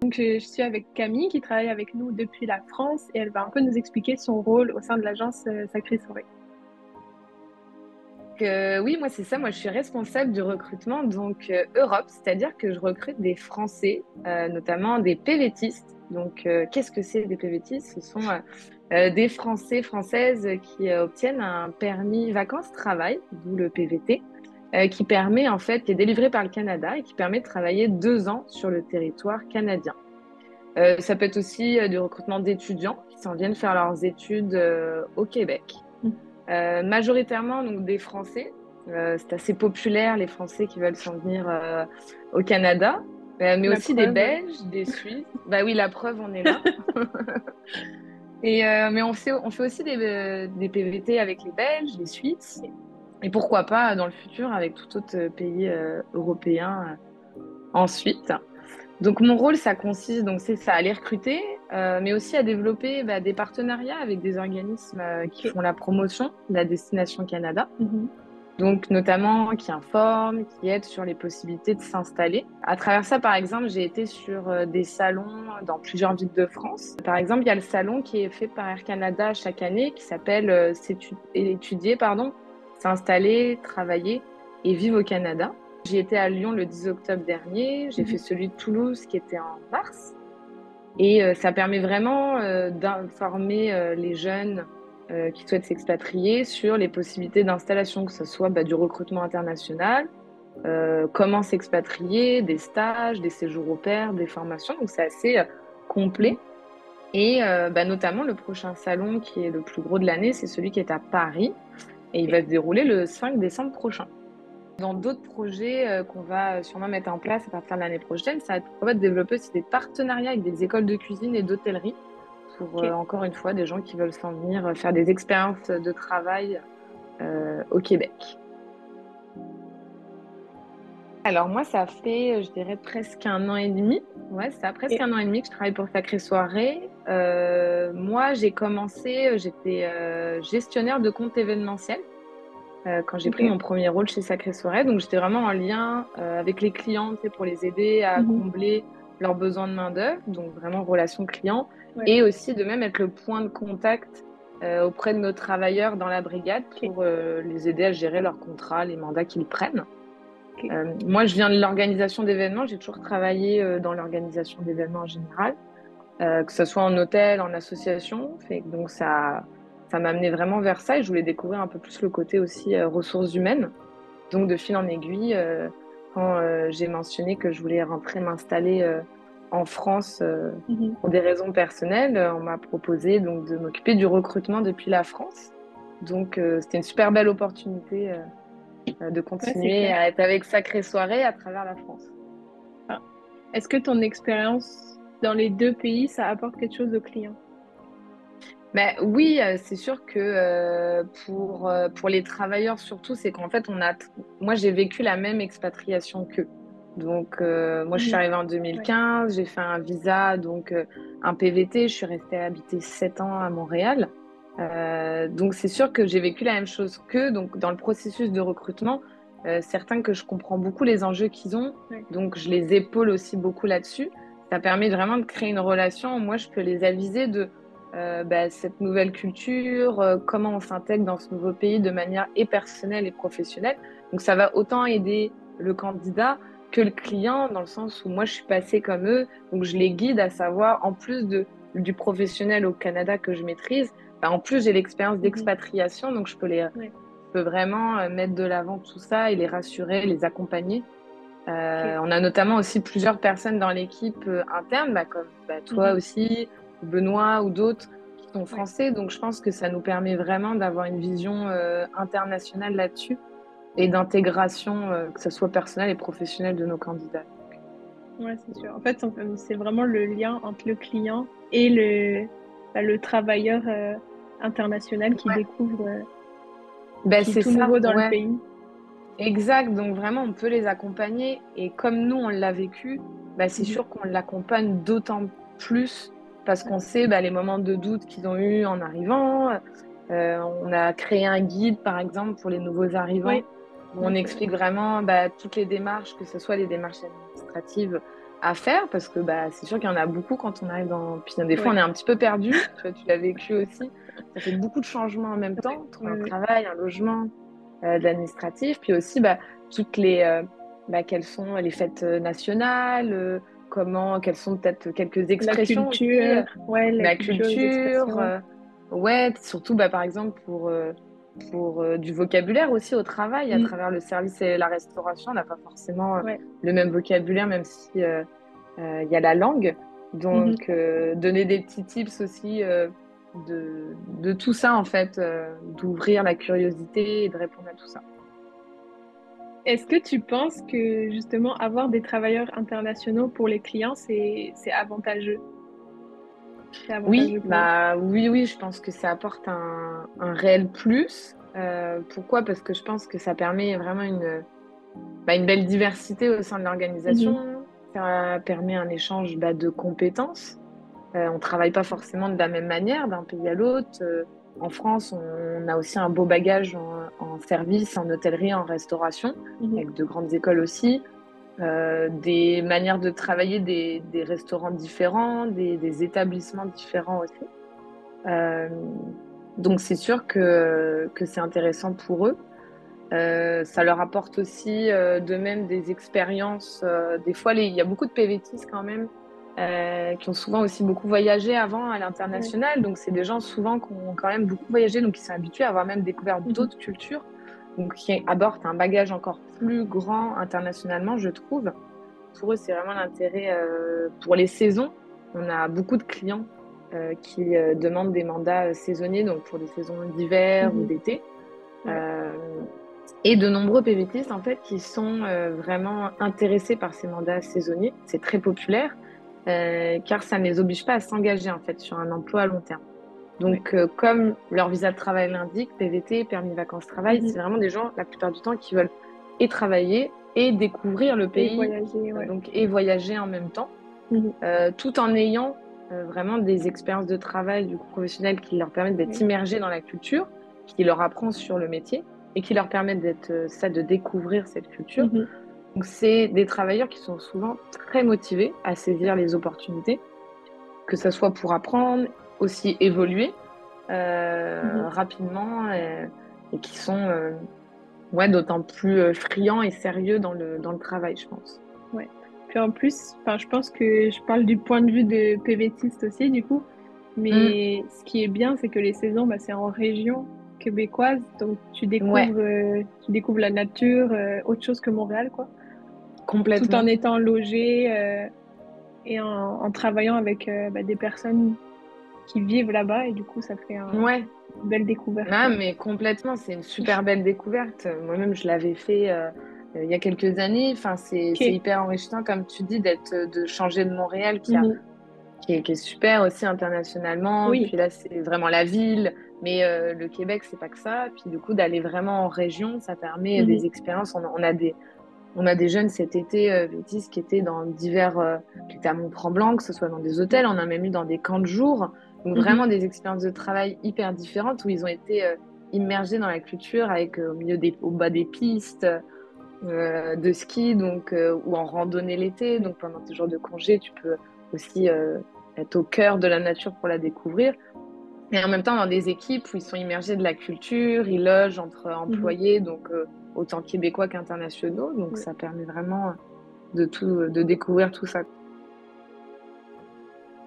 Donc, je suis avec Camille qui travaille avec nous depuis la France et elle va un peu nous expliquer son rôle au sein de l'agence Sacré Soirée. Oui, moi c'est ça, moi je suis responsable du recrutement donc Europe, c'est-à-dire que je recrute des Français, notamment des PVTistes. Donc qu'est-ce que c'est des PVTistes? Ce sont des Français, Françaises qui obtiennent un permis vacances-travail, d'où le PVT, qui permet en fait, qui est délivré par le Canada et qui permet de travailler 2 ans sur le territoire canadien. Ça peut être aussi du recrutement d'étudiants qui s'en viennent faire leurs études au Québec. Majoritairement donc des Français. C'est assez populaire, les Français qui veulent s'en venir au Canada, mais La aussi des preuve. Belges, des Suisses. Bah oui, la preuve, on est là. Mais on fait aussi des PVT avec les Belges, les Suisses, et pourquoi pas dans le futur avec tout autre pays européen ensuite. Donc mon rôle, ça consiste donc c'est ça, à les recruter, mais aussi à développer des partenariats avec des organismes qui Ok. font la promotion de la destination Canada. Mhm. Donc notamment qui informent, qui aident sur les possibilités de s'installer. À travers ça, par exemple, j'ai été sur des salons dans plusieurs villes de France. Par exemple, il y a le salon qui est fait par Air Canada chaque année qui s'appelle étudier, pardon, s'installer, travailler et vivre au Canada. J'y étais à Lyon le 10 octobre dernier. J'ai fait Mhm. celui de Toulouse qui était en mars. Et ça permet vraiment d'informer les jeunes qui souhaitent s'expatrier sur les possibilités d'installation, que ce soit du recrutement international, comment s'expatrier, des stages, des séjours au pair, des formations. Donc c'est assez Mhm. complet. Et notamment le prochain salon qui est le plus gros de l'année, c'est celui qui est à Paris et il Ok. va se dérouler le 5 décembre prochain. Dans d'autres projets qu'on va sûrement mettre en place à partir de l'année prochaine, ça va être pourquoi pas de développer aussi des partenariats avec des écoles de cuisine et d'hôtellerie pour, Ok. encore une fois, des gens qui veulent s'en venir faire des expériences de travail au Québec. Alors moi, ça fait, je dirais, presque 1 an et demi. Ouais, ça presque Et 1 an et demi que je travaille pour Sacré Soirée. Moi, j'ai commencé, j'étais gestionnaire de compte événementiel. Quand j'ai pris ok. mon premier rôle chez Sacré Soirée. Donc, j'étais vraiment en lien avec les clients, tu sais, pour les aider à Mhm. combler leurs besoins de main-d'œuvre, donc vraiment relation client, Ouais. et aussi de même être le point de contact auprès de nos travailleurs dans la brigade Ok. pour les aider à gérer leurs contrats, les mandats qu'ils prennent. Ok. Moi, je viens de l'organisation d'événements, j'ai toujours travaillé dans l'organisation d'événements en général, que ce soit en hôtel, en association. Donc, ça m'a amené vraiment vers ça et je voulais découvrir un peu plus le côté aussi ressources humaines. Donc, de fil en aiguille, quand j'ai mentionné que je voulais rentrer m'installer en France Mhm. pour des raisons personnelles, on m'a proposé donc de m'occuper du recrutement depuis la France. Donc, c'était une super belle opportunité de Ouais, c'est continuer clair. à être avec Sacré Soirée à travers la France. Ah. Est-ce que ton expérience dans les deux pays, ça apporte quelque chose aux clients? Mais oui, c'est sûr que pour les travailleurs surtout, c'est qu'en fait, moi, j'ai vécu la même expatriation qu'eux. Donc, moi, je suis Mhm. arrivée en Ouais. 2015, j'ai fait un visa, donc un PVT, je suis restée habiter 7 ans à Montréal. Donc, c'est sûr que j'ai vécu la même chose qu'eux. Donc, dans le processus de recrutement, certains que je comprends beaucoup les enjeux qu'ils ont, Ouais. donc je les épaule aussi beaucoup là-dessus. Ça permet vraiment de créer une relation. Moi, je peux les aviser de cette nouvelle culture, comment on s'intègre dans ce nouveau pays de manière et personnelle et professionnelle. Donc ça va autant aider le candidat que le client, dans le sens où moi je suis passée comme eux, donc je les guide à savoir, en plus du professionnel au Canada que je maîtrise, en plus j'ai l'expérience Mhm. d'expatriation, donc Ouais. je peux vraiment mettre de l'avant tout ça et les rassurer, les accompagner. Ok. On a notamment aussi plusieurs personnes dans l'équipe interne, comme toi Mhm. aussi, ou Benoît ou d'autres qui sont Ouais. français. Donc je pense que ça nous permet vraiment d'avoir une vision internationale là-dessus et d'intégration, que ce soit personnelle et professionnelle de nos candidats. Ouais, c'est sûr. En fait, c'est vraiment le lien entre le client et le travailleur international qui Ouais. découvre, Ben, qui est c'est tout ça, nouveau dans le ouais. pays. Exact. Donc vraiment, on peut les accompagner. Et comme nous, on l'a vécu, c'est Mhm. sûr qu'on l'accompagne d'autant plus parce Ouais. qu'on sait les moments de doute qu'ils ont eu en arrivant. On a créé un guide, par exemple, pour les nouveaux arrivants, Oui, où ouais, on c'est vrai. explique vraiment toutes les démarches, que ce soit les démarches administratives à faire parce que bah, c'est sûr qu'il y en a beaucoup quand on arrive dans. Puis des fois, Ouais, on est un petit peu perdu. Tu l'as vécu aussi. Ça fait beaucoup de changements en même ouais, temps. Trouver ouais, un ouais. travail, un logement, de l'administratif. Puis aussi, bah, toutes quelles sont les fêtes nationales, quelles sont peut-être quelques La expressions aussi, culture, ouais, la la culture, les culture. expressions. Ouais, surtout, bah, par exemple, pour du vocabulaire aussi au travail, à Mm, travers le service et la restauration, on n'a pas forcément ouais. le même vocabulaire, même si il y a la langue. Mhm. Donc, donner des petits tips aussi de tout ça, en fait, d'ouvrir la curiosité et de répondre à tout ça. Est-ce que tu penses que justement avoir des travailleurs internationaux pour les clients, c'est avantageux? C'est Oui, avantageux pour eux? bah oui, oui, je pense que ça apporte un réel plus. Pourquoi? Parce que je pense que ça permet vraiment une belle diversité au sein de Mhm. l'organisation. Ça permet un échange bah, de compétences. On travaille pas forcément de la même manière d'un pays à l'autre. En France, on a aussi un beau bagage en service, en hôtellerie, en restauration, Mhm. avec de grandes écoles aussi. Des manières de travailler, des restaurants différents, des établissements différents aussi. Euh, donc c'est sûr que c'est intéressant pour eux. Ça leur apporte aussi de même des expériences. Des fois, il y a beaucoup de PVTistes quand même qui ont souvent aussi beaucoup voyagé avant à Ouais. l'international. Donc, c'est des gens souvent qui ont quand même beaucoup voyagé, donc qui sont habitués à avoir même découvert Mhm. d'autres cultures, donc qui apportent un bagage encore plus grand internationalement, je trouve. Pour eux, c'est vraiment l'intérêt pour les saisons. On a beaucoup de clients qui demandent des mandats saisonniers, donc pour les saisons d'hiver ou Mhm. d'été. Ouais. Euh, et de nombreux PVTistes, en fait, qui sont vraiment intéressés par ces mandats saisonniers. C'est très populaire, car ça ne les oblige pas à s'engager, en fait, sur un emploi à long terme. Ouais. Donc, comme leur visa de travail l'indique, PVT, permis vacances-travail, Mhm. c'est vraiment des gens, la plupart du temps, qui veulent et travailler et découvrir le Et pays, voyager, ouais. donc, et voyager en même temps, Mhm. tout en ayant vraiment des expériences de travail du coup, professionnelles qui leur permettent d'être Ouais. immergés dans la culture, qui leur apprend sur le métier et qui leur permettent de découvrir cette culture. Mhm. Donc, c'est des travailleurs qui sont souvent très motivés à saisir Ouais. les opportunités, que ce soit pour apprendre, aussi évoluer Mhm. rapidement et qui sont ouais, d'autant plus friands et sérieux dans le travail, je pense. Ouais. Puis en plus, enfin, je pense que je parle du point de vue de PVTiste aussi, du coup. Mm, Mais ce qui est bien, c'est que les saisons, bah, c'est en région québécoise. Donc, ouais, tu découvres la nature, autre chose que Montréal, quoi. Tout en complètement. étant logé, et en travaillant avec, bah, des personnes qui vivent là-bas. Et du coup, ça fait Ouais. une belle découverte, Ah, quoi. mais complètement, c'est une super belle découverte. Moi-même, je l'avais fait il y a quelques années. Enfin, c'est Ok. hyper enrichissant, comme tu dis, de changer de Montréal, Mhm. qui est super aussi internationalement. Oui. Puis là, c'est vraiment la ville. Mais le Québec, c'est pas que ça. Puis du coup, d'aller vraiment en région, ça permet Mhm. des expériences. On a des jeunes cet été, Vétis, qui étaient dans divers, qui étaient à Mont-Tremblant, que ce soit dans des hôtels, Ouais. on a même eu dans des camps de jour. Donc Mhm. vraiment des expériences de travail hyper différentes où ils ont été immergés dans la culture avec au bas des pistes de ski, donc ou en randonnée l'été. Ouais. Donc pendant tes jours de congé, tu peux aussi être au cœur de la nature pour la découvrir. Et en même temps, dans des équipes où ils sont immergés de la culture, ils logent entre Mhm. employés, donc autant québécois qu'internationaux. Donc Ouais. ça permet vraiment de découvrir tout ça.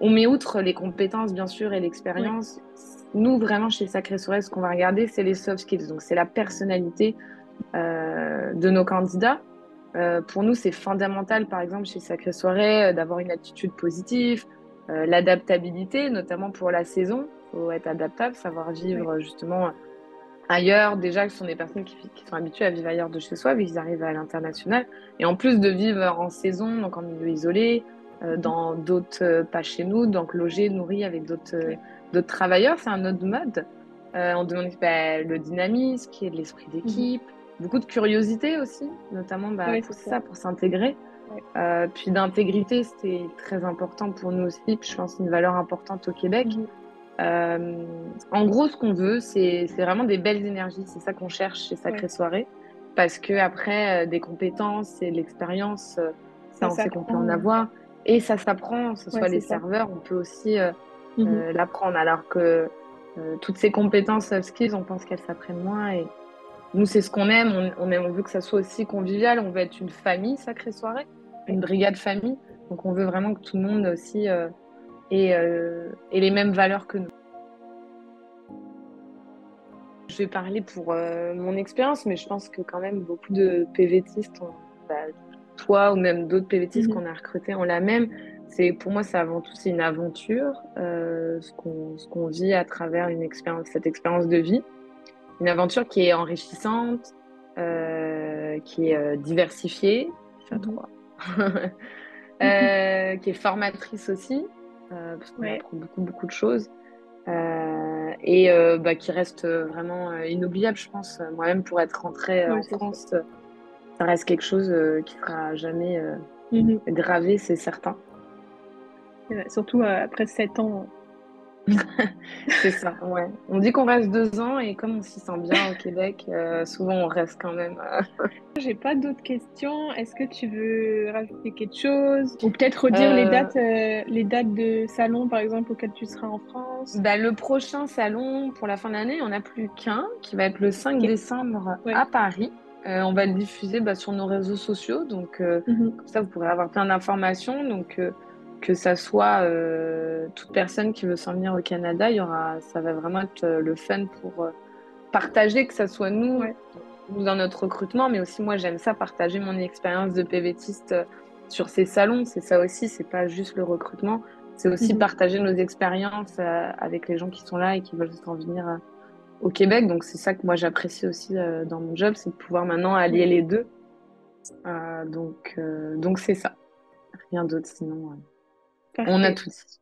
On met outre les compétences, bien sûr, et Ouais. l'expérience. Nous, vraiment, chez Sacré Soirée, ce qu'on va regarder, c'est les soft skills. Donc, c'est la personnalité de nos candidats. Pour nous, c'est fondamental, par exemple, chez Sacré Soirée, d'avoir une attitude positive, l'adaptabilité, notamment pour la saison. Il faut être adaptable, savoir Ouais. vivre justement ailleurs. Déjà, ce sont des personnes qui sont habituées à vivre ailleurs de chez soi, vu qu'ils arrivent à l'international. Et en plus de vivre en saison, donc en milieu isolé, Mhm. dans d'autres, pas chez nous, donc logés, nourris avec Ouais. d'autres travailleurs, c'est un autre mode. On demande bah, le dynamisme, qui est de l'esprit Mhm. d'équipe, beaucoup de curiosité aussi, notamment bah, Ouais, pour c'est c'est ça. ça, pour s'intégrer. Ouais. Puis d'intégrité, c'est très important pour nous aussi. Puis je pense une valeur importante au Québec. Mhm. En gros, ce qu'on veut, c'est vraiment des belles énergies. C'est ça qu'on cherche chez Ouais. Sacré Soirée. Parce que après, des compétences et de l'expérience, ça, Ça on sait qu'on peut en s'apprend. avoir. Et ça s'apprend, que ce Ouais, soit les c'est ça. serveurs, on peut aussi Mhm. l'apprendre. Alors que toutes ces compétences soft skills, on pense qu'elles s'apprennent moins. Et nous, c'est ce qu'on aime. On veut que ça soit aussi convivial. On veut être une famille, sacrée soirée, Ouais. une brigade famille. Donc, on veut vraiment que tout le monde aussi ait les mêmes valeurs que nous. Je vais parler pour mon expérience, mais je pense que quand même beaucoup de PVTistes, bah, toi ou même d'autres PVTistes Mhm. qu'on a recrutés ont la même. Pour moi, c'est avant tout c'est une aventure, ce qu'on vit à travers cette expérience de vie, une aventure qui est enrichissante, qui est diversifiée, ça Mhm. trois, qui est formatrice aussi, parce qu'on Ouais, apprend beaucoup de choses. Bah, qui reste vraiment inoubliable, je pense. Moi-même, pour être rentrée ouais, en c'est sûr. France, ça reste quelque chose qui sera jamais Mhm. gravé, c'est certain. C'est vrai. Surtout après 7 ans. C'est ça, ouais. On dit qu'on reste 2 ans et comme on s'y sent bien au Québec, souvent on reste quand même. J'ai pas d'autres questions. Est-ce que tu veux rajouter quelque chose? Ou peut-être redire Euh, les dates de salon, par exemple, auxquelles tu seras en France? Bah, le prochain salon pour la fin de l'année, il n'y en a plus qu'un, qui va être le 5 Ok. décembre Ouais. à Paris. On va le diffuser bah, sur nos réseaux sociaux, donc Mhm. comme ça vous pourrez avoir plein d'informations. Donc que ça soit toute personne qui veut s'en venir au Canada, ça va vraiment être le fun pour partager, que ça soit Ouais. nous dans notre recrutement, mais aussi moi j'aime ça partager mon expérience de PVTiste sur ces salons. C'est ça aussi, c'est pas juste le recrutement, c'est aussi Mhm. partager nos expériences avec les gens qui sont là et qui veulent s'en venir au Québec. Donc c'est ça que moi j'apprécie aussi dans mon job, c'est de pouvoir maintenant allier Ouais. les deux. Donc c'est ça, rien d'autre sinon. On a Parfait. tout dit.